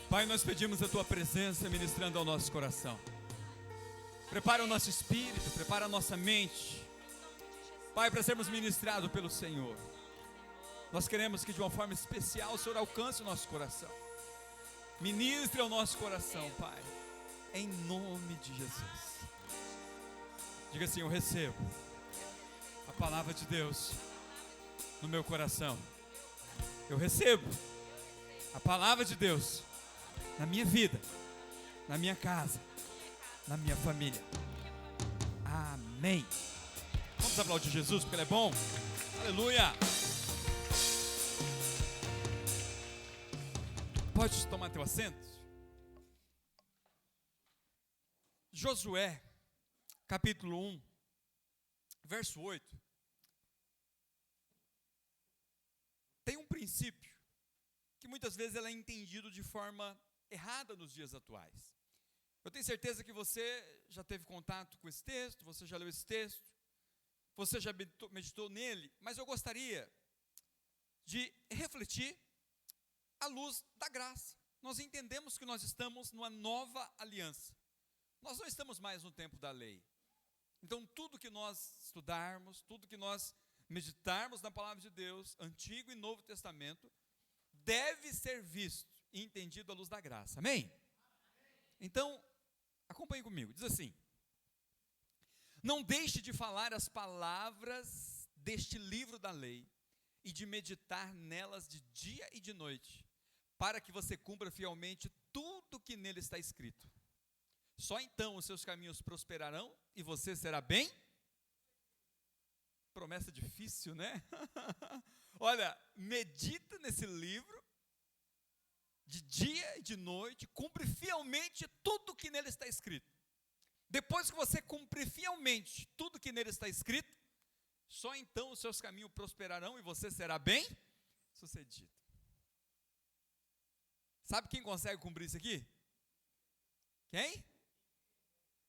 Pai, nós pedimos a Tua presença ministrando ao nosso coração. Prepara o nosso espírito, prepara a nossa mente, Pai, para sermos ministrados pelo Senhor. Nós queremos que de uma forma especial o Senhor alcance o nosso coração. Ministre ao nosso coração, Pai, em nome de Jesus. Diga assim: eu recebo a palavra de Deus no meu coração. Eu recebo a palavra de Deus na minha vida, na minha casa, na minha família. Amém. Vamos aplaudir Jesus porque Ele é bom. Aleluia. Pode tomar teu assento. Josué, capítulo 1, verso 8. Tem um princípio que muitas vezes ele é entendido de forma errada nos dias atuais. Eu tenho certeza que você já teve contato com esse texto, você já leu esse texto, você já meditou nele, mas eu gostaria de refletir à luz da graça. Nós entendemos que nós estamos numa nova aliança. Nós não estamos mais no tempo da lei. Então tudo que nós estudarmos, tudo que nós meditarmos na palavra de Deus, Antigo e Novo Testamento, deve ser visto e entendido à luz da graça. Amém? Então, acompanhe comigo. Diz assim: não deixe de falar as palavras deste livro da lei e de meditar nelas de dia e de noite, para que você cumpra fielmente tudo que nele está escrito. Só então os seus caminhos prosperarão e você será bem. Promessa difícil, né? Olha, medita nesse livro de dia e de noite, cumpre fielmente tudo que nele está escrito. Depois que você cumprir fielmente tudo que nele está escrito, só então os seus caminhos prosperarão e você será bem sucedido. Sabe quem consegue cumprir isso aqui? Quem?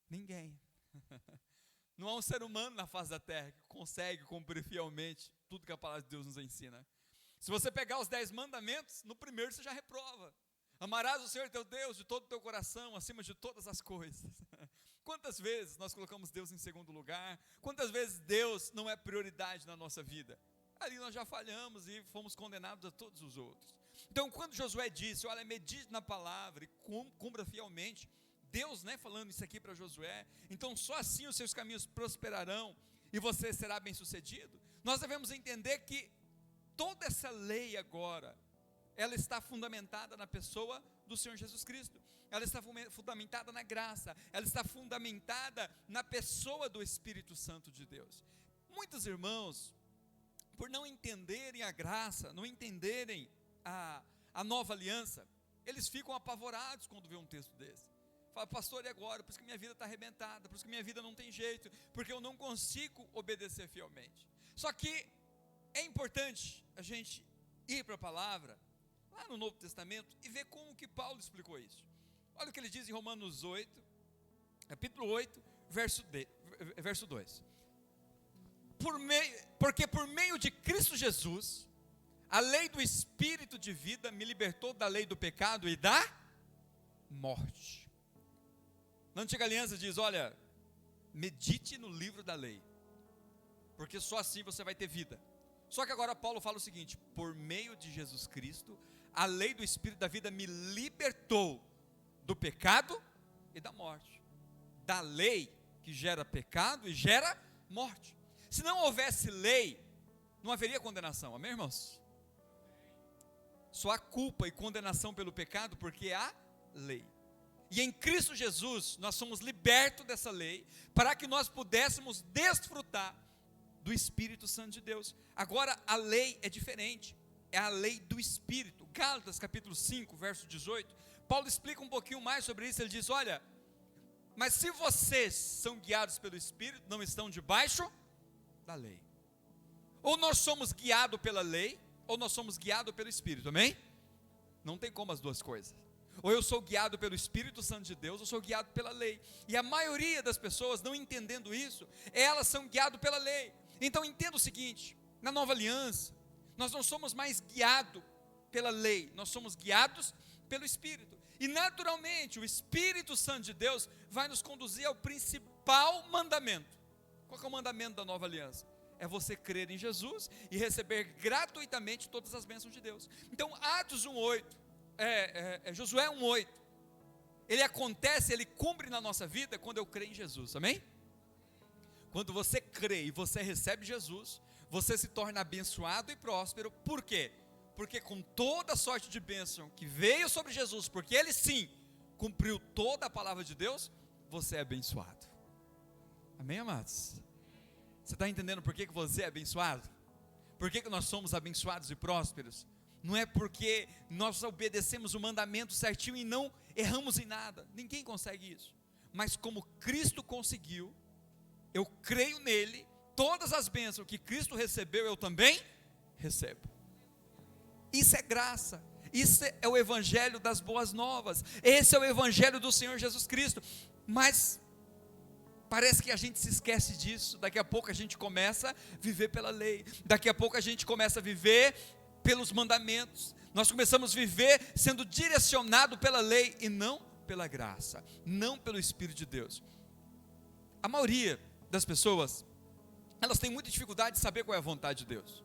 Ninguém. Não há um ser humano na face da terra que consegue cumprir fielmente tudo que a palavra de Deus nos ensina. Se você pegar os 10 mandamentos, no primeiro você já reprova. Amarás o Senhor teu Deus de todo o teu coração, acima de todas as coisas. Quantas vezes nós colocamos Deus em segundo lugar? Quantas vezes Deus não é prioridade na nossa vida? Ali nós já falhamos e fomos condenados a todos os outros. Então quando Josué disse, olha, medite na palavra e cumpra fielmente, Deus, falando isso aqui para Josué, então só assim os seus caminhos prosperarão e você será bem sucedido. Nós devemos entender que toda essa lei agora, ela está fundamentada na pessoa do Senhor Jesus Cristo, ela está fundamentada na graça, ela está fundamentada na pessoa do Espírito Santo de Deus. Muitos irmãos, por não entenderem a graça, não entenderem a nova aliança, eles ficam apavorados quando vê um texto desse. Fala, pastor, e agora? Por isso que minha vida está arrebentada, por isso que minha vida não tem jeito, porque eu não consigo obedecer fielmente. Só que é importante a gente ir para a palavra, lá no Novo Testamento, e ver como que Paulo explicou isso. Olha o que ele diz em Romanos 8, capítulo 8, verso 2. Porque por meio de Cristo Jesus, a lei do Espírito de vida me libertou da lei do pecado e da morte. Na Antiga Aliança diz, olha, medite no livro da lei, porque só assim você vai ter vida. Só que agora Paulo fala o seguinte: por meio de Jesus Cristo, a lei do Espírito da vida me libertou do pecado e da morte. Da lei que gera pecado e gera morte. Se não houvesse lei, não haveria condenação, amém, irmãos? Só há culpa e condenação pelo pecado porque há lei. E em Cristo Jesus nós somos libertos dessa lei, para que nós pudéssemos desfrutar do Espírito Santo de Deus. Agora a lei é diferente, é a lei do Espírito. Gálatas capítulo 5, verso 18, Paulo explica um pouquinho mais sobre isso. Ele diz, olha, mas se vocês são guiados pelo Espírito, não estão debaixo da lei. Ou nós somos guiados pela lei, ou nós somos guiados pelo Espírito, amém? Não tem como as duas coisas. Ou eu sou guiado pelo Espírito Santo de Deus, ou sou guiado pela lei. E a maioria das pessoas, não entendendo isso, elas são guiadas pela lei. Então entenda o seguinte: na nova aliança, nós não somos mais guiados pela lei, nós somos guiados pelo Espírito. E naturalmente, o Espírito Santo de Deus vai nos conduzir ao principal mandamento. Qual que é o mandamento da nova aliança? É você crer em Jesus e receber gratuitamente todas as bênçãos de Deus. Então, Atos 1:8, Josué 1:8, ele acontece, ele cumpre na nossa vida quando eu creio em Jesus, amém? Quando você crê e você recebe Jesus, você se torna abençoado e próspero. Por quê? Porque com toda a sorte de bênção que veio sobre Jesus, porque ele sim cumpriu toda a palavra de Deus, você é abençoado. Amém, amados? Você está entendendo por que você é abençoado? Por que nós somos abençoados e prósperos? Não é porque nós obedecemos o mandamento certinho e não erramos em nada. Ninguém consegue isso. Mas como Cristo conseguiu, eu creio nele, todas as bênçãos que Cristo recebeu, eu também recebo. Isso é graça. Isso é o evangelho das boas novas. Esse é o evangelho do Senhor Jesus Cristo. Mas parece que a gente se esquece disso. Daqui a pouco a gente começa a viver pela lei. Daqui a pouco a gente começa a viver pelos mandamentos. Nós começamos a viver sendo direcionado pela lei e não pela graça, não pelo Espírito de Deus. A maioria das pessoas, elas têm muita dificuldade de saber qual é a vontade de Deus.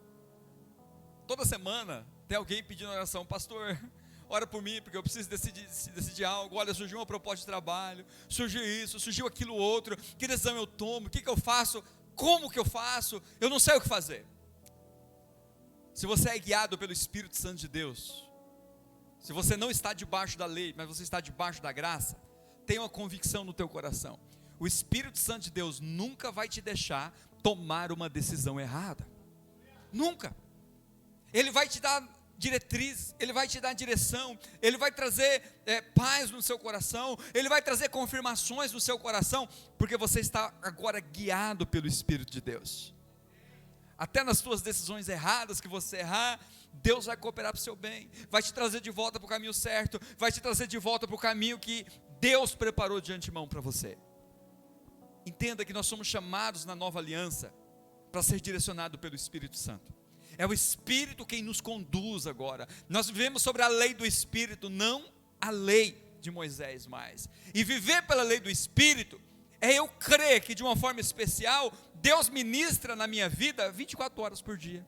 Toda semana tem alguém pedindo oração: pastor, ora por mim, porque eu preciso decidir algo. Olha, surgiu uma proposta de trabalho, surgiu isso, surgiu aquilo outro, que decisão eu tomo, o que eu faço, como que eu faço, eu não sei o que fazer. Se você é guiado pelo Espírito Santo de Deus, se você não está debaixo da lei, mas você está debaixo da graça, tenha uma convicção no teu coração: o Espírito Santo de Deus nunca vai te deixar tomar uma decisão errada, nunca. Ele vai te dar diretriz, ele vai te dar direção, ele vai trazer paz no seu coração, ele vai trazer confirmações no seu coração, porque você está agora guiado pelo Espírito de Deus. Até nas suas decisões erradas que você errar, Deus vai cooperar para o seu bem, vai te trazer de volta para o caminho certo, vai te trazer de volta para o caminho que Deus preparou de antemão para você. Entenda que nós somos chamados na nova aliança para ser direcionado pelo Espírito Santo. É o Espírito quem nos conduz agora. Nós vivemos sobre a lei do Espírito, não a lei de Moisés mais. E viver pela lei do Espírito é eu crer que de uma forma especial Deus ministra na minha vida 24 horas por dia.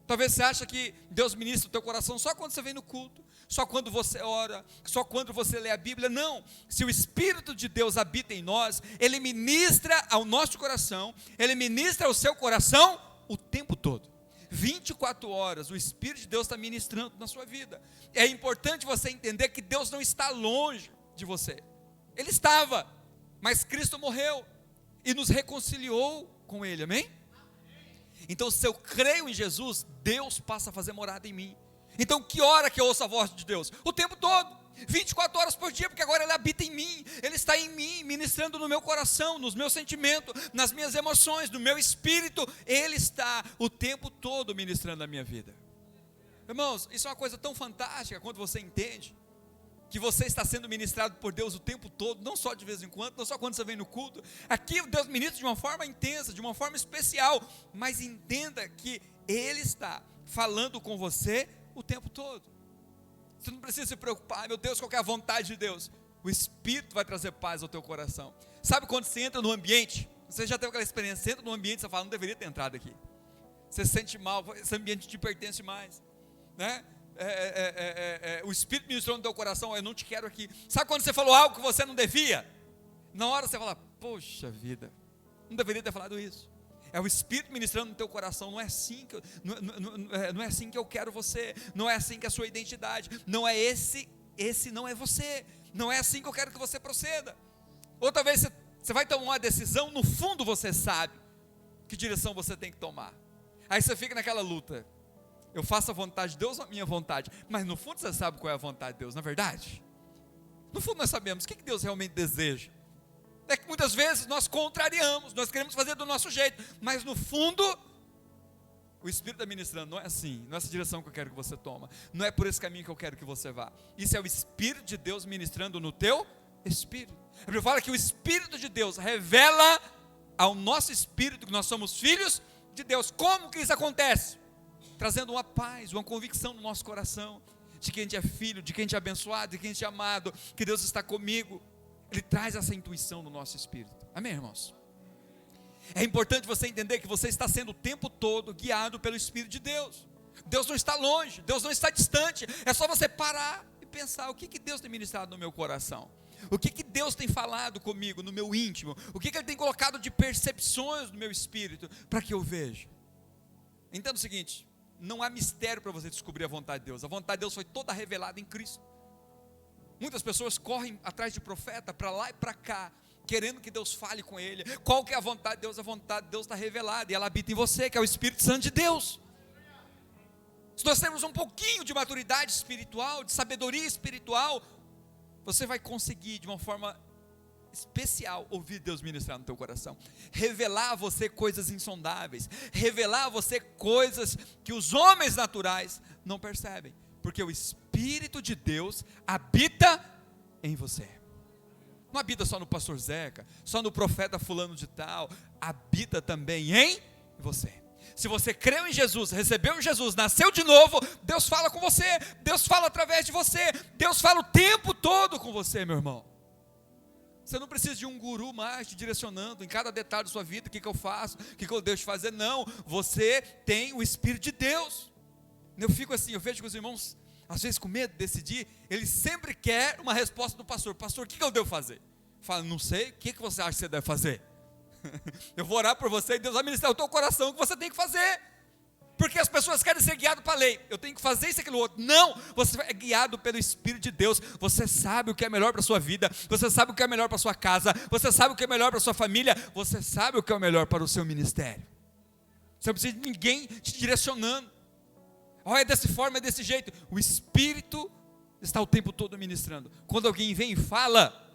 Talvez você ache que Deus ministra o teu coração só quando você vem no culto, só quando você ora, só quando você lê a Bíblia. Não, se o Espírito de Deus habita em nós, Ele ministra ao nosso coração, Ele ministra ao seu coração o tempo todo. 24 horas, o Espírito de Deus está ministrando na sua vida. É importante você entender que Deus não está longe de você. Ele estava, mas Cristo morreu e nos reconciliou com Ele, amém? Então, se eu creio em Jesus, Deus passa a fazer morada em mim. Então, que hora que eu ouço a voz de Deus? O tempo todo, 24 horas por dia, porque agora Ele habita em mim, Ele está em mim, ministrando no meu coração, nos meus sentimentos, nas minhas emoções, no meu espírito. Ele está o tempo todo ministrando na minha vida. Irmãos, isso é uma coisa tão fantástica quando você entende que você está sendo ministrado por Deus o tempo todo, não só de vez em quando, não só quando você vem no culto. Aqui Deus ministra de uma forma intensa, de uma forma especial, mas entenda que Ele está falando com você o tempo todo. Você não precisa se preocupar: meu Deus, qual é a vontade de Deus? O Espírito vai trazer paz ao teu coração. Sabe quando você entra no ambiente, você já teve aquela experiência, você entra no ambiente e você fala: não deveria ter entrado aqui. Você se sente mal, esse ambiente te pertence mais, né? O Espírito ministrou no teu coração: eu não te quero aqui. Sabe quando você falou algo que você não devia? Na hora você fala: poxa vida, não deveria ter falado isso. É o Espírito ministrando no teu coração: não é assim que não é assim que eu quero você, não é assim que é a sua identidade, não é esse não é você, não é assim que eu quero que você proceda. Outra vez você vai tomar uma decisão, no fundo você sabe que direção você tem que tomar. Aí você fica naquela luta: eu faço a vontade de Deus ou a minha vontade? Mas no fundo você sabe qual é a vontade de Deus, não é verdade? No fundo nós sabemos o que Deus realmente deseja. É que muitas vezes nós contrariamos, nós queremos fazer do nosso jeito, mas no fundo o Espírito está ministrando: não é assim, não é essa direção que eu quero que você toma, não é por esse caminho que eu quero que você vá. Isso é o Espírito de Deus ministrando no teu espírito. A Bíblia fala que o Espírito de Deus revela ao nosso espírito que nós somos filhos de Deus. Como que isso acontece? Trazendo uma paz, uma convicção no nosso coração, de que a gente é filho, de que a gente é abençoado, de que a gente é amado, que Deus está comigo. Ele traz essa intuição no nosso espírito. Amém, irmãos? É importante você entender que você está sendo o tempo todo guiado pelo Espírito de Deus. Deus não está longe, Deus não está distante. É só você parar e pensar: o que Deus tem ministrado no meu coração? O que Deus tem falado comigo, no meu íntimo? O que Ele tem colocado de percepções no meu espírito, para que eu veja? Entenda o seguinte: não há mistério para você descobrir a vontade de Deus. A vontade de Deus foi toda revelada em Cristo. Muitas pessoas correm atrás de profeta, para lá e para cá, querendo que Deus fale com ele. Qual que é a vontade de Deus? A vontade de Deus está revelada, e ela habita em você, que é o Espírito Santo de Deus. Se nós temos um pouquinho de maturidade espiritual, de sabedoria espiritual, você vai conseguir de uma forma especial ouvir Deus ministrar no teu coração, revelar a você coisas insondáveis, revelar a você coisas que os homens naturais não percebem, porque o Espírito de Deus habita em você. Não habita só no pastor Zeca, só no profeta fulano de tal, habita também em você. Se você creu em Jesus, recebeu Jesus, nasceu de novo, Deus fala com você, Deus fala através de você, Deus fala o tempo todo com você, meu irmão. Você não precisa de um guru mais te direcionando em cada detalhe da sua vida: o que eu faço, o que eu deixo de fazer. Não, você tem o Espírito de Deus. Eu fico assim, eu vejo que os irmãos, às vezes com medo de decidir, eles sempre querem uma resposta do pastor: pastor, o que eu devo fazer? Fala: não sei, o que você acha que você deve fazer? Eu vou orar por você e Deus vai ministrar o teu coração o que você tem que fazer. Porque as pessoas querem ser guiadas para a lei: eu tenho que fazer isso e aquilo outro. Não, você é guiado pelo Espírito de Deus. Você sabe o que é melhor para a sua vida, você sabe o que é melhor para a sua casa, você sabe o que é melhor para a sua família, você sabe o que é o melhor para o seu ministério. Você não precisa de ninguém te direcionando: olha, é dessa forma, é desse jeito. O Espírito está o tempo todo ministrando. Quando alguém vem e fala,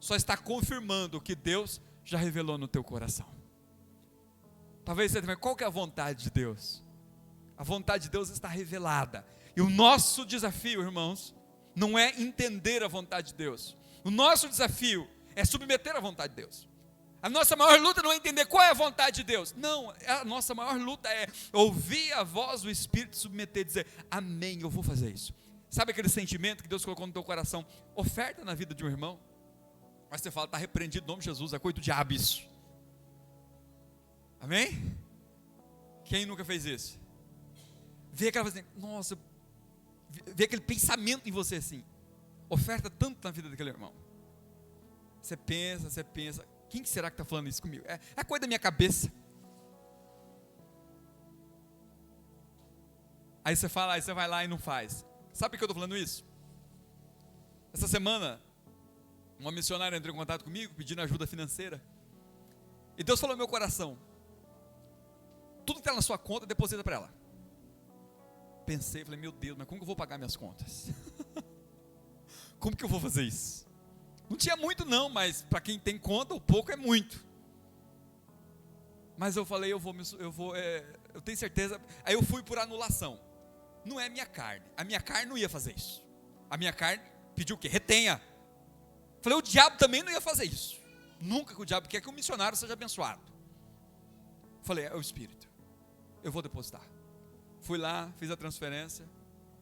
só está confirmando o que Deus já revelou no teu coração. Talvez você tenha: qual que é a vontade de Deus? A vontade de Deus está revelada. E o nosso desafio, irmãos, não é entender a vontade de Deus. O nosso desafio é submeter a vontade de Deus. A nossa maior luta não é entender qual é a vontade de Deus. Não, a nossa maior luta é ouvir a voz do Espírito, submeter e dizer: amém, eu vou fazer isso. Sabe aquele sentimento que Deus colocou no teu coração? Oferta na vida de um irmão. Mas você fala: está repreendido em nome de Jesus, é coisa do diabo isso. Amém? Quem nunca fez isso? Vê aquela coisa, nossa, vê aquele pensamento em você assim, oferta tanto na vida daquele irmão. Você pensa, quem será que está falando isso comigo? É coisa da minha cabeça. Aí você fala, aí você vai lá e não faz. Sabe por que eu estou falando isso? Essa semana, uma missionária entrou em contato comigo, pedindo ajuda financeira. E Deus falou no meu coração: tudo que está na sua conta, deposita para ela. Pensei, falei: meu Deus, mas como que eu vou pagar minhas contas? Como que eu vou fazer isso? Não tinha muito não, mas para quem tem conta, o pouco é muito. Mas eu falei, eu tenho certeza. Aí eu fui por anulação. Não é minha carne, a minha carne não ia fazer isso. A minha carne pediu o quê? Retenha. Falei: o diabo também não ia fazer isso. Nunca que o diabo quer que o missionário seja abençoado. Falei: é o Espírito, eu vou depositar. Fui lá, fiz a transferência,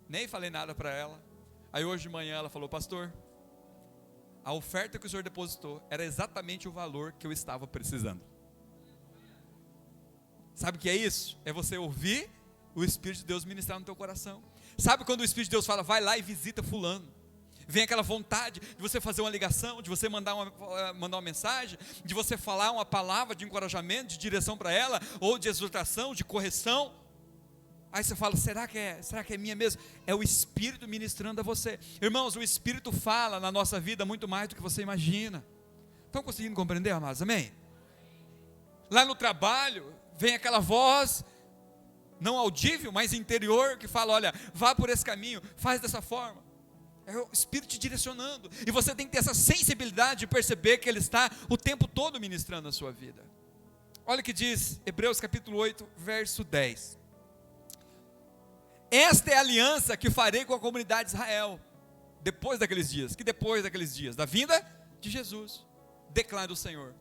nem falei nada para ela. Aí hoje de manhã ela falou: pastor, a oferta que o senhor depositou era exatamente o valor que eu estava precisando. Sabe o que é isso? É você ouvir o Espírito de Deus ministrar no teu coração. Sabe quando o Espírito de Deus fala: vai lá e visita fulano? Vem aquela vontade de você fazer uma ligação, de você mandar uma mensagem, de você falar uma palavra de encorajamento, de direção para ela, ou de exortação, de correção. Aí você fala: será que é minha mesmo? É o Espírito ministrando a você. Irmãos, o Espírito fala na nossa vida muito mais do que você imagina. Estão conseguindo compreender, amados? Amém? Lá no trabalho, vem aquela voz, não audível, mas interior, que fala: olha, vá por esse caminho, faz dessa forma. É o Espírito te direcionando, e você tem que ter essa sensibilidade de perceber que Ele está o tempo todo ministrando a sua vida. Olha o que diz Hebreus capítulo 8, verso 10. Esta é a aliança que farei com a comunidade de Israel, depois daqueles dias. Que depois daqueles dias? Da vinda de Jesus, declara o Senhor: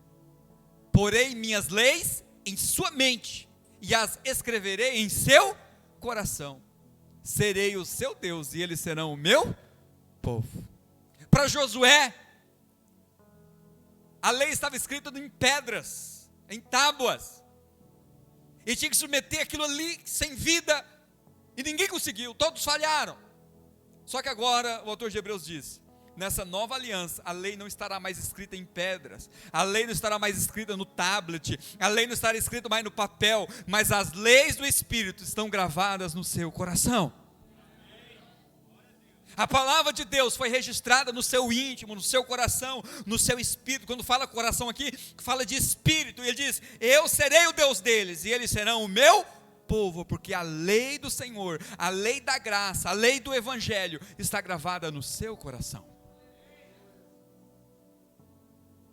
porei minhas leis em sua mente, e as escreverei em seu coração. serei o seu Deus e eles serão o meu povo. Para Josué, a lei estava escrita em pedras, em tábuas, e tinha que submeter aquilo ali sem vida, e ninguém conseguiu, todos falharam. Só que agora o autor de Hebreus diz: nessa nova aliança, a lei não estará mais escrita em pedras, a lei não estará mais escrita no tablet, a lei não estará escrita mais no papel, mas as leis do Espírito estão gravadas no seu coração. A palavra de Deus foi registrada no seu íntimo, no seu coração, no seu espírito. Quando fala coração aqui, fala de espírito, e ele diz: eu serei o Deus deles, e eles serão o meu povo, porque a lei do Senhor, a lei da graça, a lei do Evangelho, está gravada no seu coração.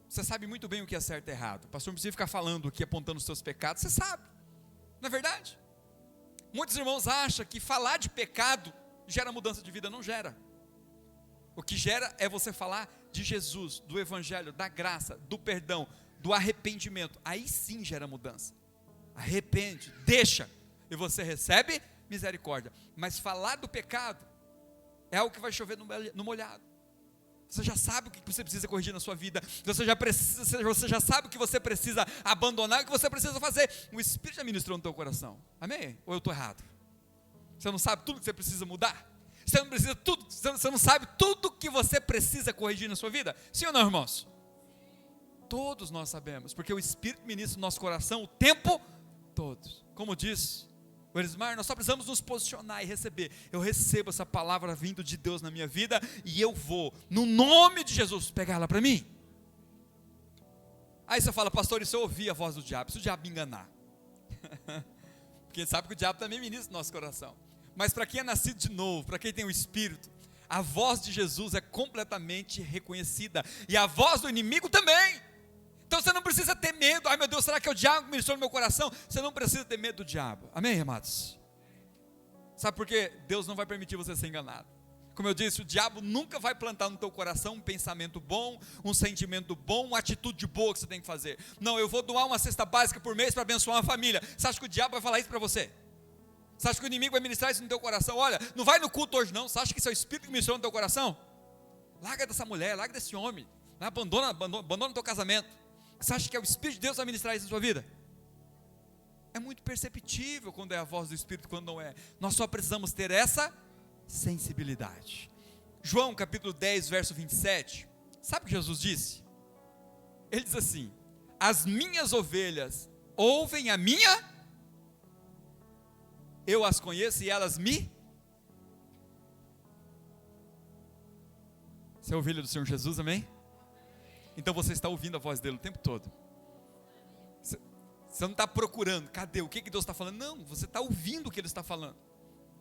Você sabe muito bem o que é certo e errado. O pastor não precisa ficar falando aqui, apontando os seus pecados, você sabe, não é verdade? Muitos irmãos acham que falar de pecado gera mudança de vida. Não gera. O que gera é você falar de Jesus, do Evangelho, da graça, do perdão, do arrependimento. Aí sim gera mudança. Arrepende, deixa, e você recebe misericórdia. Mas falar do pecado é algo que vai chover no molhado. Você já sabe o que você precisa corrigir na sua vida, você já sabe o que você precisa abandonar, o que você precisa fazer. O Espírito já ministrou no teu coração. Amém? Ou eu estou errado? Você não sabe tudo que você precisa mudar? Você não sabe tudo que você precisa corrigir na sua vida? Sim ou não, irmãos? Todos nós sabemos, porque o Espírito ministra no nosso coração o tempo todo. Como diz o Elismar, nós só precisamos nos posicionar e receber. Eu recebo essa palavra vindo de Deus na minha vida, e eu vou, no nome de Jesus, pegar ela para mim. Aí você fala: pastor, e se eu ouvir a voz do diabo? Se o diabo me enganar? Porque sabe que o diabo também ministra no nosso coração. Mas para quem é nascido de novo, para quem tem o Espírito, a voz de Jesus é completamente reconhecida, e a voz do inimigo também. Então você não precisa ter medo. Ai meu Deus, será que é o diabo que ministrou no meu coração? Você não precisa ter medo do diabo. Amém, amados? Sabe por quê? Deus não vai permitir você ser enganado. Como eu disse, o diabo nunca vai plantar no teu coração um pensamento bom, um sentimento bom, uma atitude boa que você tem que fazer. Não, eu vou doar uma cesta básica por mês para abençoar uma família. Você acha que o diabo vai falar isso para você? Você acha que o inimigo vai ministrar isso no teu coração? Olha, não vai no culto hoje não. Você acha que isso é o Espírito que ministrou no teu coração? Larga dessa mulher, larga desse homem, abandona o teu casamento. Você acha que é o Espírito de Deus que vai ministrar isso na sua vida? É muito perceptível quando é a voz do Espírito, quando não é. Nós só precisamos ter essa sensibilidade. João capítulo 10, verso 27. Sabe o que Jesus disse? Ele diz assim: as minhas ovelhas ouvem a minha, eu as conheço e elas me. Você é ovelha do Senhor Jesus, amém? Então você está ouvindo a voz dele o tempo todo. Você não está procurando, cadê, o que Deus está falando? Não, você está ouvindo o que Ele está falando.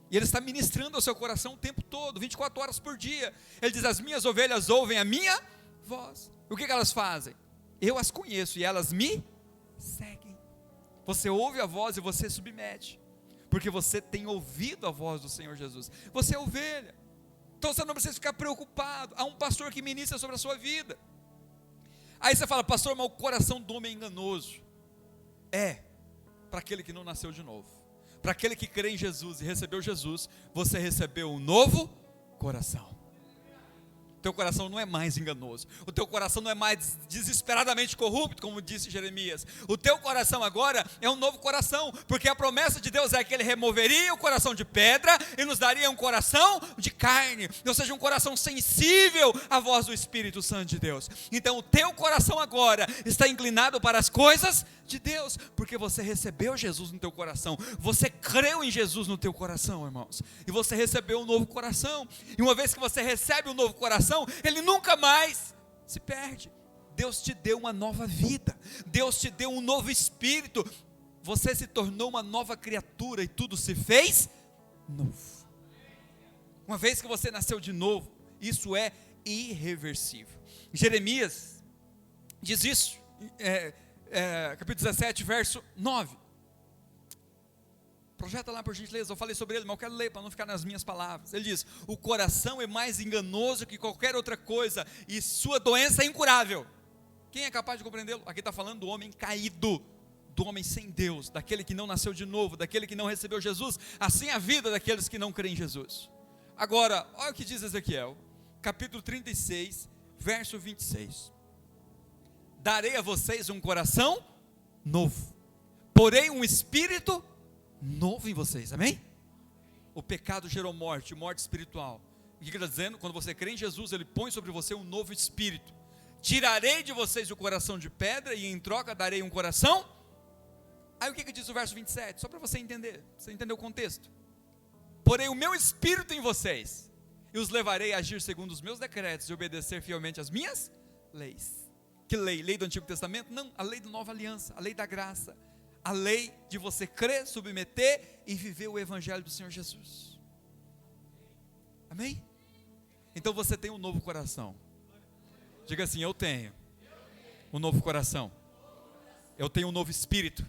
E Ele está ministrando ao seu coração o tempo todo, 24 horas por dia. Ele diz: as minhas ovelhas ouvem a minha voz. O que elas fazem? Eu as conheço e elas me seguem. Você ouve a voz e você submete, porque você tem ouvido a voz do Senhor Jesus. Você é ovelha. Então você não precisa ficar preocupado. Há um pastor que ministra sobre a sua vida. Aí você fala: pastor, mas o coração do homem é enganoso. É, para aquele que não nasceu de novo. Para aquele que crê em Jesus e recebeu Jesus, você recebeu um novo coração. O teu coração não é mais enganoso. O teu coração não é mais desesperadamente corrupto, como disse Jeremias. O teu coração agora é um novo coração, porque a promessa de Deus é que Ele removeria o coração de pedra e nos daria um coração de carne, ou seja, um coração sensível à voz do Espírito Santo de Deus. Então o teu coração agora está inclinado para as coisas de Deus, porque você recebeu Jesus no teu coração, você creu em Jesus no teu coração, irmãos, e você recebeu um novo coração. E uma vez que você recebe um novo coração, ele nunca mais se perde. Deus te deu uma nova vida, Deus te deu um novo espírito, você se tornou uma nova criatura e tudo se fez novo. Uma vez que você nasceu de novo, isso é irreversível. Jeremias diz isso, capítulo 17, verso 9. Projeta lá por gentileza, eu falei sobre ele, mas eu quero ler para não ficar nas minhas palavras. Ele diz: o coração é mais enganoso que qualquer outra coisa, e sua doença é incurável. Quem é capaz de compreendê-lo? Aqui está falando do homem caído, do homem sem Deus, daquele que não nasceu de novo, daquele que não recebeu Jesus, assim a vida daqueles que não creem em Jesus. Agora, olha o que diz Ezequiel, capítulo 36, verso 26. Darei a vocês um coração novo, porém um espírito novo em vocês, amém? O pecado gerou morte, morte espiritual. O que ele está dizendo? Quando você crê em Jesus, ele põe sobre você um novo espírito. Tirarei de vocês o coração de pedra e em troca darei um coração. Aí o que diz o verso 27? Só para você entender o contexto. Porém o meu espírito em vocês, e os levarei a agir segundo os meus decretos e obedecer fielmente às minhas leis. Que lei? Lei do Antigo Testamento? Não, a lei da Nova Aliança, a lei da graça. A lei de você crer, submeter e viver o Evangelho do Senhor Jesus. Amém? Então você tem um novo coração. Diga assim: eu tenho um novo coração. Eu tenho um novo espírito.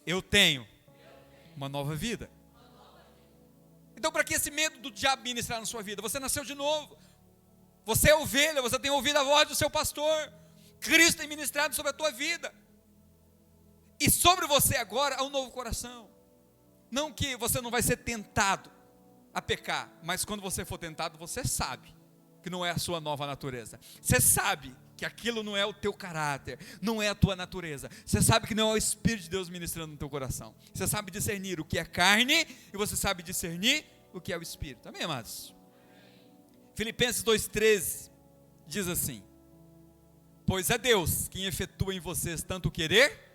Eu tenho uma nova vida. Então para que esse medo do diabo ministrar na sua vida? Você nasceu de novo. Você é ovelha, você tem ouvido a voz do seu pastor. Cristo tem ministrado sobre a tua vida. E sobre você agora há um novo coração. Não que você não vai ser tentado a pecar, mas quando você for tentado, você sabe que não é a sua nova natureza. Você sabe que aquilo não é o teu caráter, não é a tua natureza. Você sabe que não é o Espírito de Deus ministrando no teu coração. Você sabe discernir o que é carne e você sabe discernir o que é o Espírito. Amém, amados? Filipenses 2,13 diz assim: pois é Deus quem efetua em vocês tanto o querer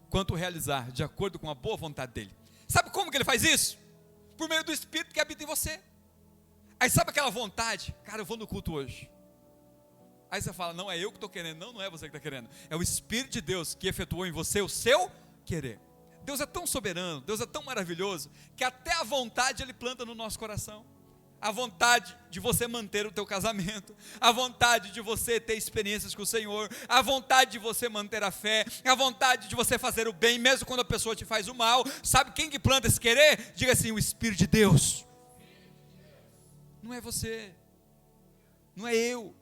quanto o realizar, de acordo com a boa vontade dele. Sabe como que ele faz isso? Por meio do Espírito que habita em você. Aí sabe aquela vontade? Cara, eu vou no culto hoje. Aí você fala: não é eu que estou querendo. Não é você que está querendo. É o Espírito de Deus que efetuou em você o seu querer. Deus é tão soberano, Deus é tão maravilhoso, que até a vontade Ele planta no nosso coração. A vontade de você manter o teu casamento, a vontade de você ter experiências com o Senhor, a vontade de você manter a fé, a vontade de você fazer o bem, mesmo quando a pessoa te faz o mal. Sabe quem que planta esse querer? Diga assim: o Espírito de Deus. Não é você, não é eu,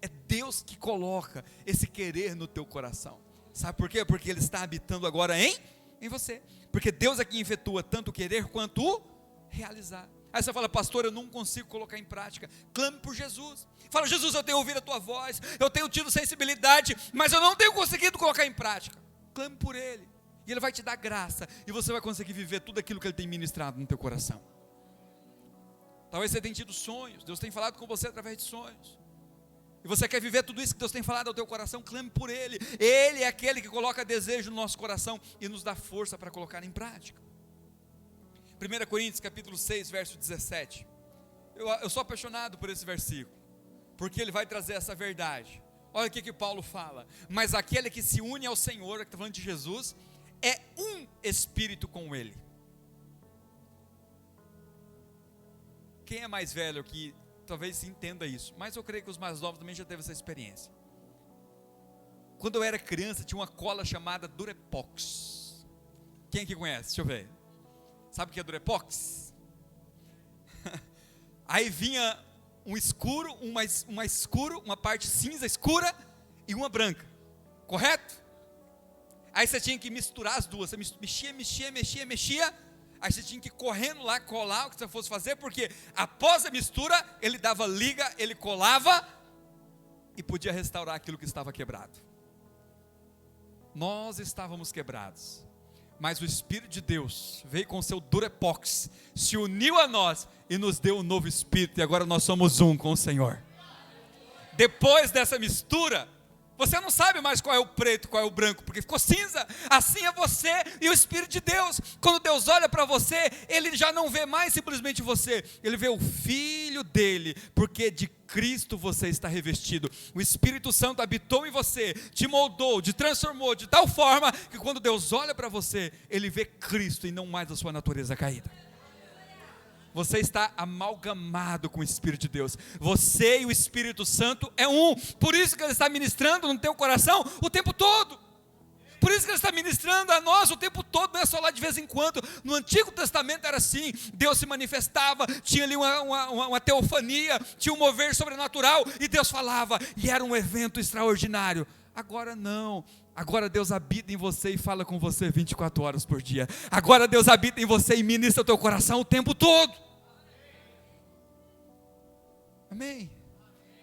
é Deus que coloca esse querer no teu coração. Sabe por quê? Porque Ele está habitando agora em você, porque Deus é quem efetua tanto o querer quanto o realizar. Aí você fala: pastor, eu não consigo colocar em prática. Clame por Jesus. Fala: Jesus, eu tenho ouvido a tua voz, eu tenho tido sensibilidade, mas eu não tenho conseguido colocar em prática. Clame por Ele, e Ele vai te dar graça, e você vai conseguir viver tudo aquilo que Ele tem ministrado no teu coração. Talvez você tenha tido sonhos, Deus tem falado com você através de sonhos, e você quer viver tudo isso que Deus tem falado ao teu coração. Clame por Ele. Ele é aquele que coloca desejo no nosso coração e nos dá força para colocar em prática. 1 Coríntios capítulo 6, verso 17. Eu sou apaixonado por esse versículo, porque ele vai trazer essa verdade. Olha o que Paulo fala: mas aquele que se une ao Senhor, que está falando de Jesus, é um espírito com Ele. Quem é mais velho aqui, talvez entenda isso, mas eu creio que os mais novos também já teve essa experiência. Quando eu era criança, tinha uma cola chamada Durepox. Quem aqui conhece? Deixa eu ver. Sabe o que é Durepox? Aí vinha um escuro, uma parte cinza escura e uma branca, correto? Aí você tinha que misturar as duas. Você mexia. Aí você tinha que ir correndo lá, colar o que você fosse fazer, porque após a mistura, ele dava liga, ele colava e podia restaurar aquilo que estava quebrado. Nós estávamos quebrados, mas o Espírito de Deus veio com o seu Durepox, se uniu a nós e nos deu um novo Espírito, e agora nós somos um com o Senhor. Depois dessa mistura, você não sabe mais qual é o preto, qual é o branco, porque ficou cinza. Assim é você e o Espírito de Deus. Quando Deus olha para você, Ele já não vê mais simplesmente você, Ele vê o Filho dele, porque de Cristo você está revestido. O Espírito Santo habitou em você, te moldou, te transformou de tal forma, que quando Deus olha para você, Ele vê Cristo e não mais a sua natureza caída. Você está amalgamado com o Espírito de Deus. Você e o Espírito Santo é um. Por isso que Ele está ministrando no teu coração o tempo todo. Por isso que Ele está ministrando a nós o tempo todo, não é só lá de vez em quando. No Antigo Testamento era assim, Deus se manifestava, tinha ali uma teofania, tinha um mover sobrenatural, e Deus falava, e era um evento extraordinário. Agora não, Agora Deus habita em você e fala com você 24 horas por dia. Agora Deus habita em você e ministra o teu coração o tempo todo. Amém?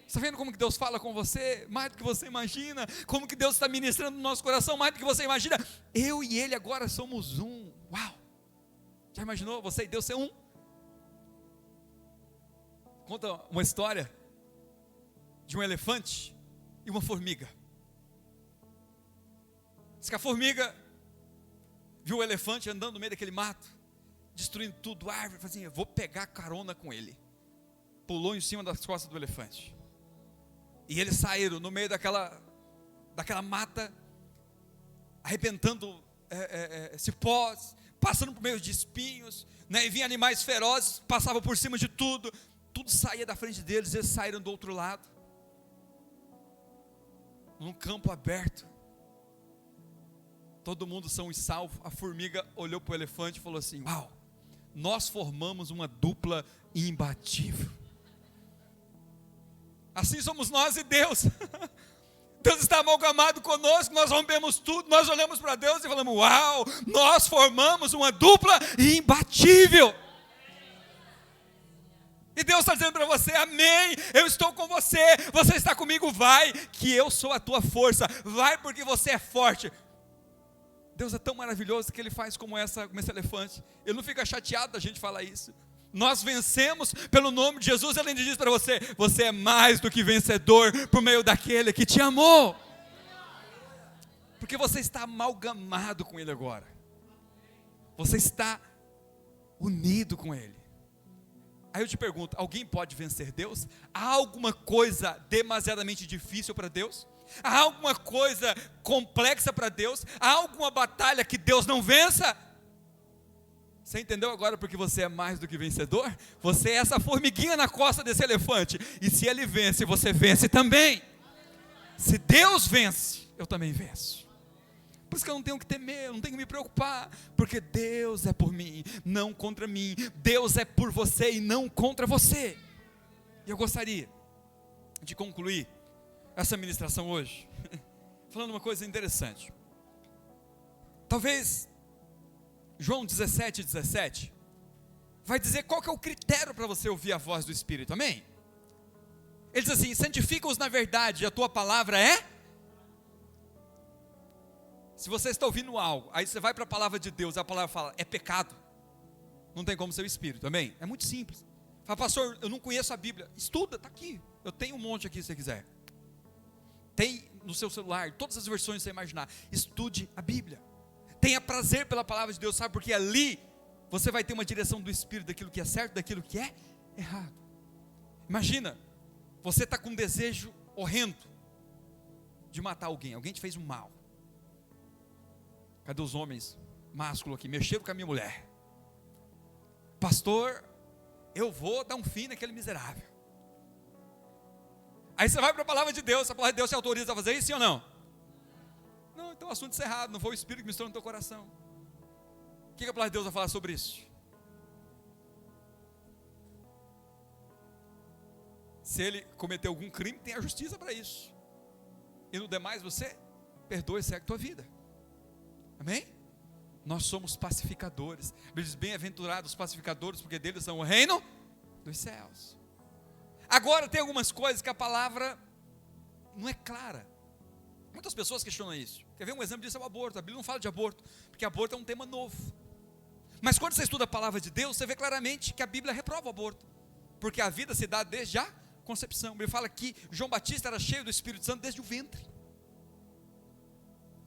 Está vendo como que Deus fala com você? Mais do que você imagina. Como que Deus está ministrando no nosso coração mais do que você imagina. Eu e Ele agora somos um. Uau! Já imaginou você e Deus ser um? Conta uma história de um elefante e uma formiga. Diz que a formiga viu o elefante andando no meio daquele mato, destruindo tudo, árvore, falou assim, eu vou pegar carona com ele. Pulou em cima das costas do elefante. E eles saíram no meio daquela mata, arrebentando cipós, passando por meio de espinhos, né, e vinham animais ferozes, passavam por cima de tudo saía da frente deles, eles saíram do outro lado, num campo aberto, todo mundo são e salvo. A formiga olhou para o elefante e falou assim, uau, nós formamos uma dupla imbatível. Assim somos nós e Deus. Deus está amalgamado conosco, nós rompemos tudo, nós olhamos para Deus e falamos, uau, nós formamos uma dupla imbatível. E Deus está dizendo para você, amém, eu estou com você, você está comigo, vai, que eu sou a tua força, vai porque você é forte. Deus é tão maravilhoso que Ele faz como esse elefante. Ele não fica chateado da gente falar isso. Nós vencemos pelo nome de Jesus. Ele diz para você, você é mais do que vencedor por meio daquele que te amou. Porque você está amalgamado com Ele agora. Você está unido com Ele. Aí eu te pergunto, alguém pode vencer Deus? Há alguma coisa demasiadamente difícil para Deus? Há alguma coisa complexa para Deus? Há alguma batalha que Deus não vença? Você entendeu agora porque você é mais do que vencedor? Você é essa formiguinha na costa desse elefante. E se ele vence, você vence também. Se Deus vence, eu também venço. Por isso que eu não tenho que temer, eu não tenho que me preocupar, porque Deus é por mim, não contra mim. Deus é por você e não contra você. E eu gostaria de concluir essa ministração hoje falando uma coisa interessante. Talvez João 17:17 vai dizer qual que é o critério para você ouvir a voz do Espírito, amém? Ele diz assim, santifica-os na verdade, a tua palavra é... Se você está ouvindo algo, aí você vai para a palavra de Deus, a palavra fala, é pecado, não tem como ser o Espírito, amém? É muito simples. Fala, pastor, eu não conheço a Bíblia. Estuda, está aqui, eu tenho um monte aqui se você quiser. Tem no seu celular, todas as versões que você imaginar. Estude a Bíblia. Tenha prazer pela palavra de Deus, sabe? Porque ali você vai ter uma direção do Espírito daquilo que é certo, daquilo que é errado. Imagina, você está com um desejo horrendo de matar alguém, alguém te fez um mal. Cadê os homens másculos aqui? Mexeram com a minha mulher. Pastor, eu vou dar um fim naquele miserável. Aí você vai para a palavra de Deus, a palavra de Deus te autoriza a fazer isso, sim ou não? Não, então o assunto é errado, não foi o Espírito que misturou no teu coração. O que a palavra de Deus vai falar sobre isso? Se ele cometeu algum crime, tem a justiça para isso. E no demais você perdoa e segue a tua vida. Amém? Nós somos pacificadores. Ele diz, bem-aventurados os pacificadores, porque deles são o reino dos céus. Agora tem algumas coisas que a palavra não é clara. Muitas pessoas questionam isso. Quer ver um exemplo disso? É o aborto. A Bíblia não fala de aborto, porque aborto é um tema novo. Mas quando você estuda a palavra de Deus, você vê claramente que a Bíblia reprova o aborto, porque a vida se dá desde a concepção. Ele fala que João Batista era cheio do Espírito Santo desde o ventre.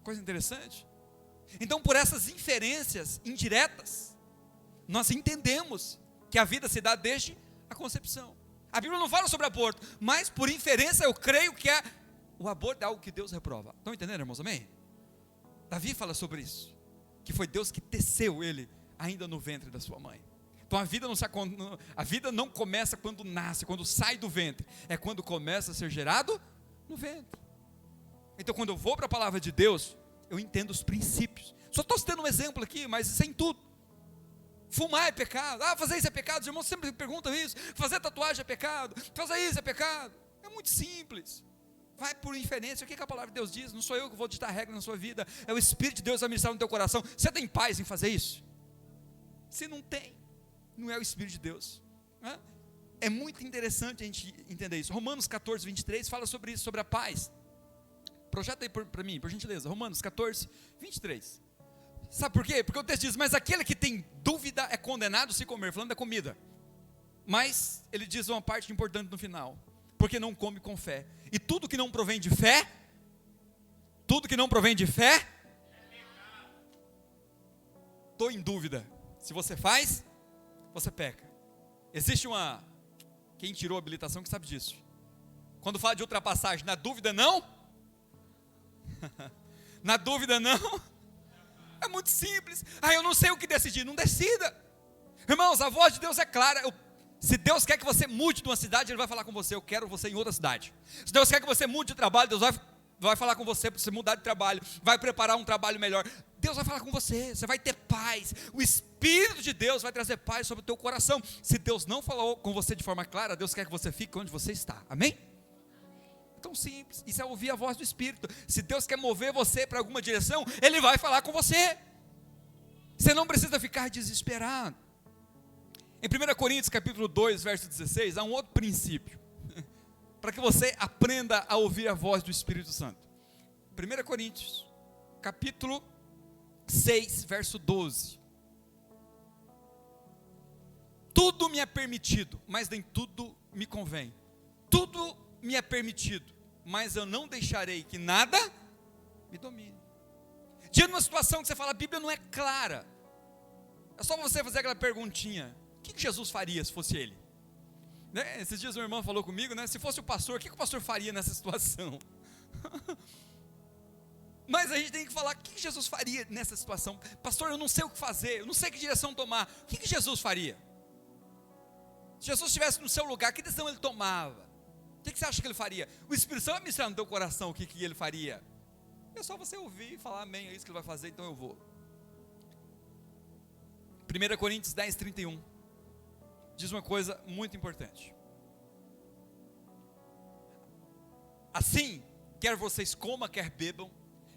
Coisa interessante. Então, por essas inferências indiretas, nós entendemos que a vida se dá desde a concepção. A Bíblia não fala sobre aborto, mas por inferência eu creio que o aborto é algo que Deus reprova. Estão entendendo, irmãos? Amém? Davi fala sobre isso, que foi Deus que teceu ele ainda no ventre da sua mãe. Então a vida não começa quando nasce, quando sai do ventre, é quando começa a ser gerado no ventre. Então quando eu vou para a palavra de Deus, eu entendo os princípios. Só estou citando um exemplo aqui, mas isso é em tudo. Fumar é pecado, fazer isso é pecado, os irmãos sempre perguntam isso. Fazer tatuagem é pecado, fazer isso é pecado. É muito simples. Vai por inferência, o que a palavra de Deus diz? Não sou eu que vou ditar regra na sua vida, é o Espírito de Deus a ministrar no teu coração. Você tem paz em fazer isso? Se não tem, não é o Espírito de Deus. É muito interessante a gente entender isso. Romanos 14, 23 fala sobre isso, sobre a paz. Projeta aí para mim, por gentileza. Romanos 14, 23. Sabe por quê? Porque o texto diz, mas aquele que tem dúvida é condenado se comer, falando da comida. Mas ele diz uma parte importante no final, porque não come com fé. E tudo que não provém de fé, estou em dúvida. Se você faz, você peca. Existe quem tirou a habilitação que sabe disso. Quando fala de ultrapassagem, na dúvida não? Na dúvida não? É muito simples. Eu não sei o que decidir. Não decida. Irmãos, a voz de Deus é clara. Se Deus quer que você mude de uma cidade, Ele vai falar com você, eu quero você em outra cidade. Se Deus quer que você mude de trabalho, Deus vai falar com você para você mudar de trabalho, vai preparar um trabalho melhor. Deus vai falar com você, você vai ter paz. O Espírito de Deus vai trazer paz sobre o teu coração. Se Deus não falou com você de forma clara, Deus quer que você fique onde você está. Amém? Tão simples. Isso é ouvir a voz do Espírito. Se Deus quer mover você para alguma direção, Ele vai falar com você. Você não precisa ficar desesperado. Em 1 Coríntios capítulo 2, verso 16, há um outro princípio, para que você aprenda a ouvir a voz do Espírito Santo. 1 Coríntios, capítulo 6, verso 12. Tudo me é permitido, mas nem tudo me convém. Tudo me é permitido, mas eu não deixarei que nada me domine. Diante de uma situação que você fala, a Bíblia não é clara, é só você fazer aquela perguntinha: o que Jesus faria se fosse Ele? Né? Esses dias meu irmão falou comigo, né? Se fosse o pastor, o que o pastor faria nessa situação? Mas a gente tem que falar, o que Jesus faria nessa situação? Pastor, eu não sei o que fazer, eu não sei que direção tomar. O que Jesus faria? Se Jesus estivesse no seu lugar, que decisão Ele tomava? O que você acha que Ele faria? O Espírito Santo vai ministrar no teu coração o que Ele faria. É só você ouvir e falar, amém, é isso que Ele vai fazer, então eu vou. 1 Coríntios 10, 31 diz uma coisa muito importante. Assim, quer vocês comam, quer bebam,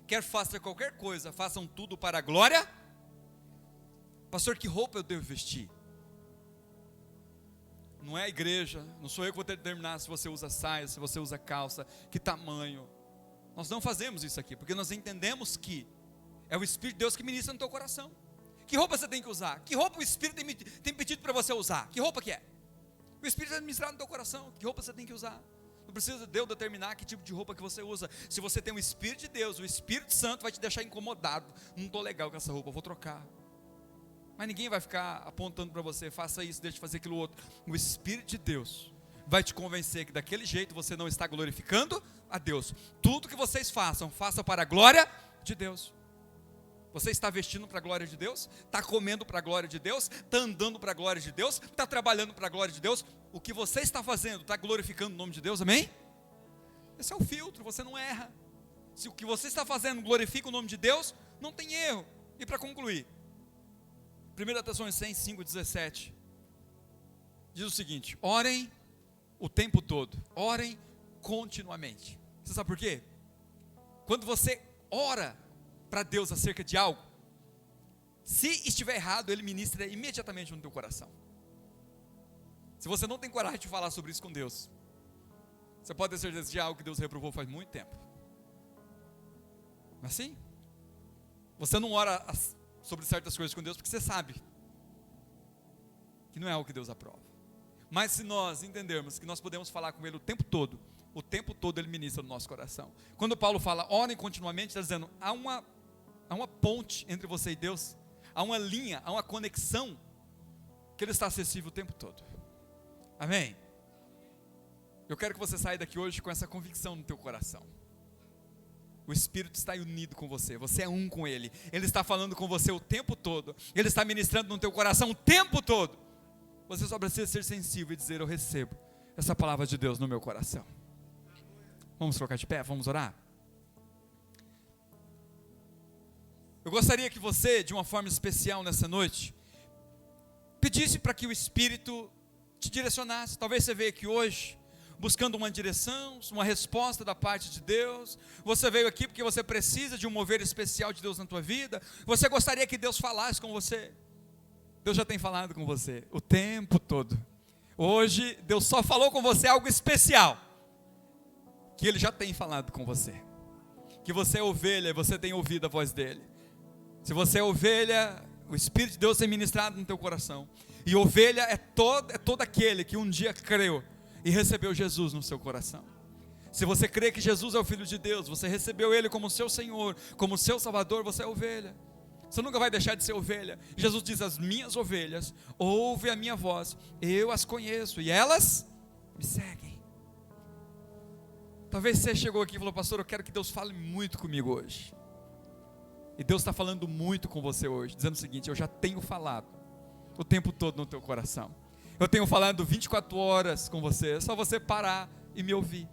quer façam qualquer coisa, façam tudo para a glória. Pastor, que roupa eu devo vestir? Não é a igreja, não sou eu que vou determinar se você usa saia, se você usa calça, que tamanho. Nós não fazemos isso aqui, porque nós entendemos que é o Espírito de Deus que ministra no teu coração. Que roupa você tem que usar? Que roupa o Espírito tem pedido para você usar? Que roupa que é? O Espírito vai ministrar no teu coração, que roupa você tem que usar. Não precisa de eu determinar que tipo de roupa que você usa. Se você tem o Espírito de Deus, o Espírito Santo vai te deixar incomodado. Não estou legal com essa roupa, vou trocar. Mas ninguém vai ficar apontando para você, faça isso, deixa de fazer aquilo outro. O Espírito de Deus vai te convencer que daquele jeito você não está glorificando a Deus. Tudo que vocês façam, façam para a glória de Deus. Você está vestindo para a glória de Deus? Está comendo para a glória de Deus? Está andando para a glória de Deus? Está trabalhando para a glória de Deus? O que você está fazendo está glorificando o nome de Deus? Amém? Esse é o filtro, você não erra. Se o que você está fazendo glorifica o nome de Deus, não tem erro. E para concluir, 1 Tessalonicenses 5,17 diz o seguinte: orem o tempo todo, orem continuamente. Você sabe por quê? Quando você ora para Deus acerca de algo, se estiver errado, Ele ministra imediatamente no teu coração. Se você não tem coragem de falar sobre isso com Deus, você pode ter certeza de algo que Deus reprovou faz muito tempo. Mas sim, você não ora sobre certas coisas com Deus porque você sabe que não é algo que Deus aprova. Mas se nós entendermos que nós podemos falar com Ele o tempo todo Ele ministra no nosso coração. Quando Paulo fala, orem continuamente, está dizendo, há uma ponte entre você e Deus, há uma linha, há uma conexão, que Ele está acessível o tempo todo. Amém? Eu quero que você saia daqui hoje com essa convicção no teu coração. O Espírito está unido com você, você é um com Ele, Ele está falando com você o tempo todo, Ele está ministrando no teu coração o tempo todo. Você só precisa ser sensível e dizer, eu recebo essa palavra de Deus no meu coração. Vamos colocar de pé, vamos orar? Eu gostaria que você, de uma forma especial nessa noite, pedisse para que o Espírito te direcionasse. Talvez você veja aqui hoje, buscando uma direção, uma resposta da parte de Deus. Você veio aqui porque você precisa de um mover especial de Deus na tua vida. Você gostaria que Deus falasse com você. Deus já tem falado com você o tempo todo. Hoje Deus só falou com você algo especial, que Ele já tem falado com você. Que você é ovelha e você tem ouvido a voz dEle. Se você é ovelha, o Espírito de Deus tem ministrado no teu coração. E ovelha é todo aquele que um dia creu e recebeu Jesus no seu coração. Se você crê que Jesus é o Filho de Deus, você recebeu Ele como seu Senhor, como seu Salvador, você é ovelha. Você nunca vai deixar de ser ovelha. Jesus diz: as minhas ovelhas ouvem a minha voz, eu as conheço e elas me seguem. Talvez você chegou aqui e falou: pastor, eu quero que Deus fale muito comigo hoje. E Deus está falando muito com você hoje, dizendo o seguinte: eu já tenho falado o tempo todo no teu coração. Eu tenho falado 24 horas com você, é só você parar e me ouvir,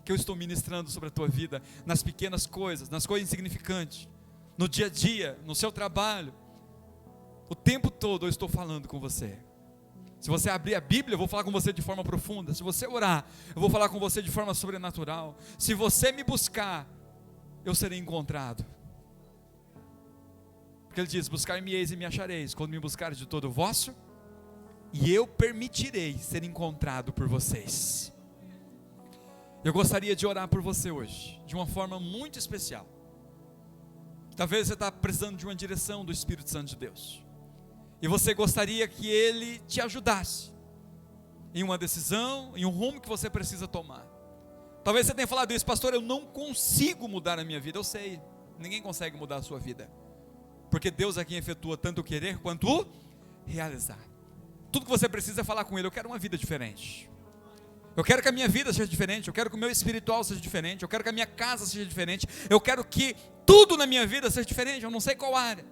que eu estou ministrando sobre a tua vida, nas pequenas coisas, nas coisas insignificantes, no dia a dia, no seu trabalho. O tempo todo eu estou falando com você. Se você abrir a Bíblia, eu vou falar com você de forma profunda. Se você orar, eu vou falar com você de forma sobrenatural. Se você me buscar, eu serei encontrado. Porque Ele diz: buscar-me-eis e me achareis, quando me buscares de todo o vosso, e eu permitirei ser encontrado por vocês. Eu gostaria de orar por você hoje, de uma forma muito especial. Talvez você está precisando de uma direção do Espírito Santo de Deus, e você gostaria que Ele te ajudasse em uma decisão, em um rumo que você precisa tomar. Talvez você tenha falado isso: pastor, eu não consigo mudar a minha vida. Eu sei, ninguém consegue mudar a sua vida, porque Deus é quem efetua tanto o querer quanto o realizar. Tudo que você precisa é falar com Ele: eu quero uma vida diferente, eu quero que a minha vida seja diferente, eu quero que o meu espiritual seja diferente, eu quero que a minha casa seja diferente, eu quero que tudo na minha vida seja diferente. Eu não sei qual área,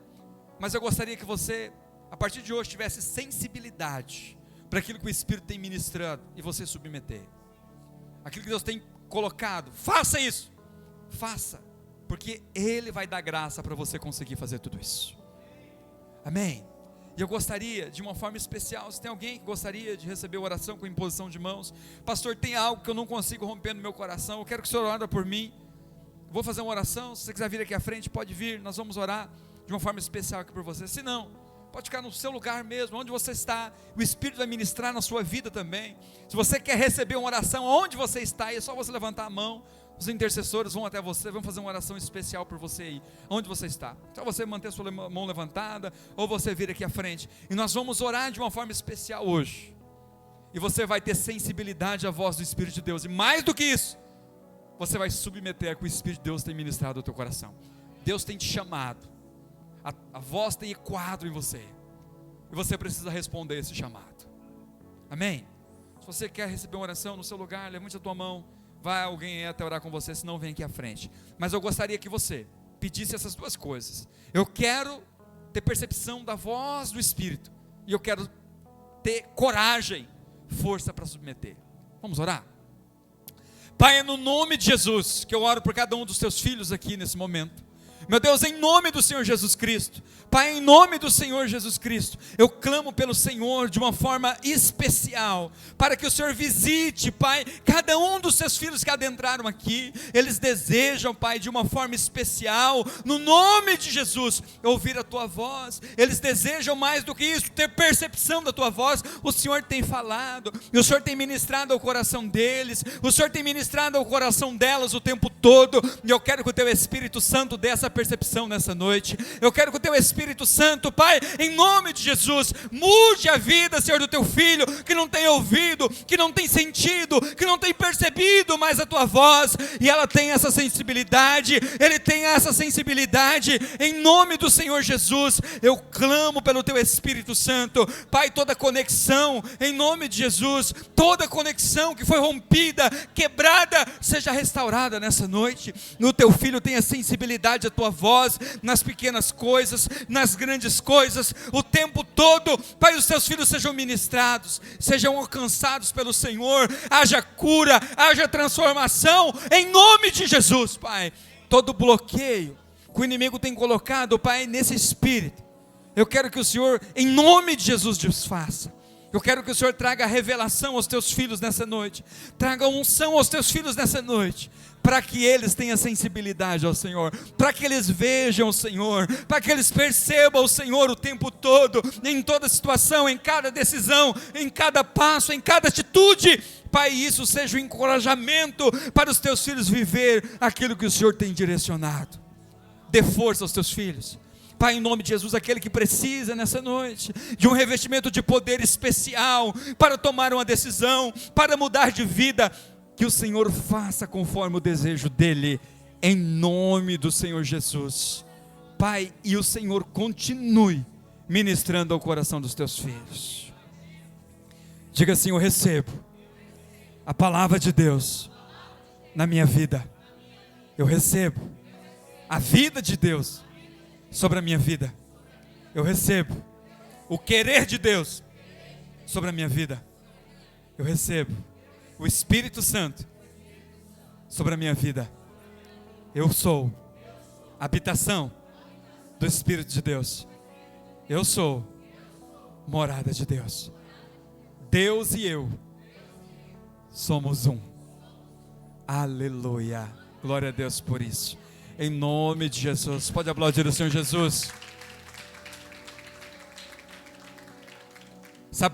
mas eu gostaria que você, a partir de hoje, tivesse sensibilidade para aquilo que o Espírito tem ministrado, e você submeter aquilo que Deus tem colocado. Faça isso, faça, porque Ele vai dar graça para você conseguir fazer tudo isso. Amém? E eu gostaria, de uma forma especial, se tem alguém que gostaria de receber oração com imposição de mãos: pastor, tem algo que eu não consigo romper no meu coração, eu quero que o senhor ore por mim. Vou fazer uma oração. Se você quiser vir aqui à frente, pode vir, nós vamos orar de uma forma especial aqui por você. Se não, pode ficar no seu lugar mesmo, onde você está. O Espírito vai ministrar na sua vida também. Se você quer receber uma oração, onde você está, é só você levantar a mão. Os intercessores vão até você, vão fazer uma oração especial por você aí, onde você está. Só você manter a sua mão levantada, ou você vir aqui à frente, e nós vamos orar de uma forma especial hoje. E você vai ter sensibilidade à voz do Espírito de Deus, e mais do que isso, você vai submeter a que o Espírito de Deus tem ministrado ao teu coração. Deus tem te chamado, a voz tem ecoado em você, e você precisa responder esse chamado. Amém? Se você quer receber uma oração no seu lugar, levante a tua mão. Vai alguém aí até orar com você, senão vem aqui à frente. Mas eu gostaria que você pedisse essas duas coisas: eu quero ter percepção da voz do Espírito, e eu quero ter coragem, força para submeter. Vamos orar? Pai, é no nome de Jesus que eu oro por cada um dos teus filhos aqui nesse momento. Meu Deus, em nome do Senhor Jesus Cristo, Pai, em nome do Senhor Jesus Cristo, eu clamo pelo Senhor de uma forma especial, para que o Senhor visite, Pai, cada um dos seus filhos que adentraram aqui. Eles desejam, Pai, de uma forma especial, no nome de Jesus, ouvir a Tua voz. Eles desejam mais do que isso, ter percepção da Tua voz. O Senhor tem falado, e o Senhor tem ministrado ao coração deles, o Senhor tem ministrado ao coração delas o tempo todo, e eu quero que o Teu Espírito Santo dê essa percepção nessa noite. Eu quero que o Teu Espírito Santo, Pai, em nome de Jesus, mude a vida, Senhor, do Teu filho, que não tem ouvido, que não tem sentido, que não tem percebido mais a Tua voz, e ela tem essa sensibilidade, ele tem essa sensibilidade, em nome do Senhor Jesus. Eu clamo pelo Teu Espírito Santo, Pai, toda conexão, em nome de Jesus, toda conexão que foi rompida, quebrada, seja restaurada nessa noite. No Teu filho tenha sensibilidade à Tua voz, nas pequenas coisas, nas grandes coisas, o tempo todo. Pai, os Teus filhos sejam ministrados, sejam alcançados pelo Senhor, haja cura, haja transformação, em nome de Jesus, Pai. Todo bloqueio que o inimigo tem colocado, Pai, nesse espírito, eu quero que o Senhor, em nome de Jesus, desfaça. Eu quero que o Senhor traga revelação aos teus filhos nessa noite, traga unção aos teus filhos nessa noite, para que eles tenham sensibilidade ao Senhor, para que eles vejam o Senhor, para que eles percebam o Senhor o tempo todo, em toda situação, em cada decisão, em cada passo, em cada atitude. Pai, isso seja um encorajamento para os teus filhos viver aquilo que o Senhor tem direcionado. Dê força aos teus filhos. Pai, em nome de Jesus, aquele que precisa nessa noite de um revestimento de poder especial para tomar uma decisão, para mudar de vida, que o Senhor faça conforme o desejo dEle, em nome do Senhor Jesus. Pai, e o Senhor continue ministrando ao coração dos teus filhos. Diga assim: eu recebo a palavra de Deus na minha vida. Eu recebo a vida de Deus sobre a minha vida. Eu recebo o querer de Deus sobre a minha vida. Eu recebo o Espírito Santo sobre a minha vida. Eu sou a habitação do Espírito de Deus. Eu sou morada de Deus. Deus e eu somos um. Aleluia. Glória a Deus por isso. Em nome de Jesus. Pode aplaudir o Senhor Jesus. Sabe por